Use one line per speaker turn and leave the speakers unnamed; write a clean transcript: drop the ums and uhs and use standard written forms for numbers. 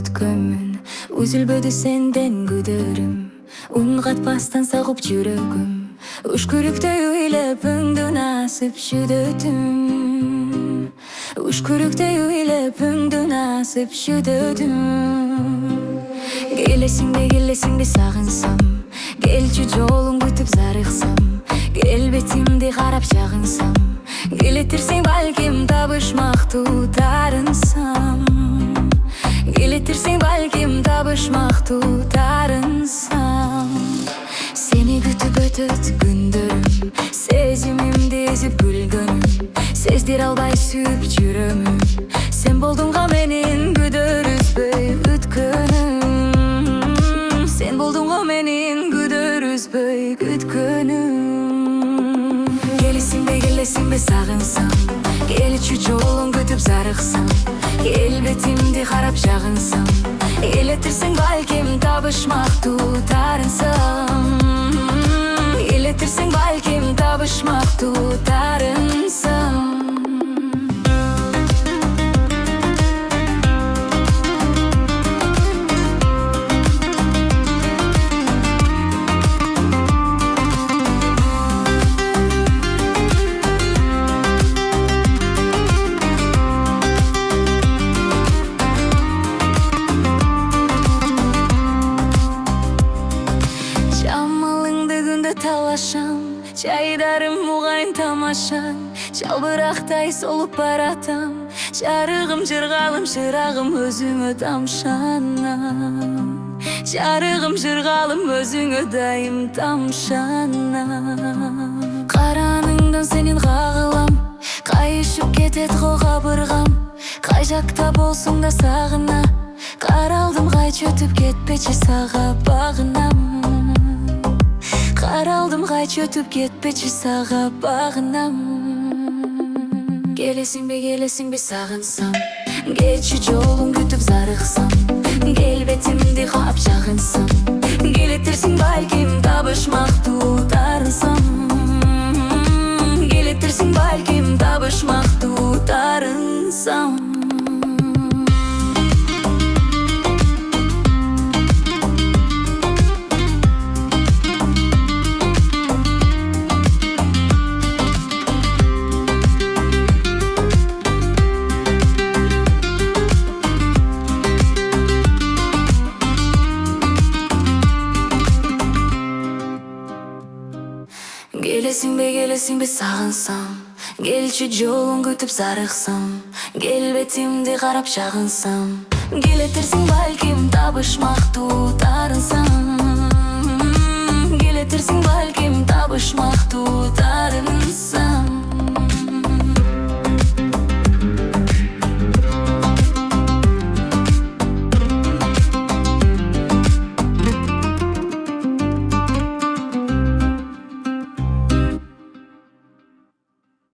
күткөнмүн. Үзүлбөдү сенден күдөрүм, үн катпастан сагып жүрөгүм. Үшкүрүктөй ыйлап өңдөн асып жүдөдүм. Үшкүрүктөй ыйлап өңдөн асып жүдөдүм. Келесиңби сагынсам, келчү жолун күтүп зарыксам, келбетимди карап жагынсам, келетирсең балким табышмактуу тарынсам. Келетирсең балким табышмактуу тарынсам. Сени күтүп өтөт күндөрүм, сезимимди эзип күлгөнүм. Сездире албай сүйүп жүрөмүн, сен болдуң го менин күдөр үзбөй күткөнүм. Сен болдуң го менин күдөр үзбөй күткөнүм. Келесиңби сагынсам, келчү жолун күтүп зарыксам, келбетимди карап жагынсам, келетирсең балким табышмактуу тарынсам. Келетирсең балким табышмактуу тарынсам. Талашам, жайдарым мугайын тамашаң, жалбырактай солуп баратам. Жарыгым жыргалым шырагым өзүңө тамшанам. Жарыгым жыргалым өзүңө дайым тамшанам. Караныңдан сенин кагылам, кайышып кетет го кабыргам. Кай жакта болсуң да сагына, каралдым кайчы өтүп кетпечи сага багынам. Каралдым кайчы өтүп кетпечи сага багынам. Келесиңби сагынсам, келчү жолун күтүп зарыксам, келбетимди каап жагынсам, келетирсиң балким табышмактуу тарынсам. Келетирсиң балким табышмактуу тарынсам. Келесиңби сагынсам, келчү жолун күтүп зарыксам, келбетимди карап жагынсам, келетирсиң балким табышмактуу тарынсам.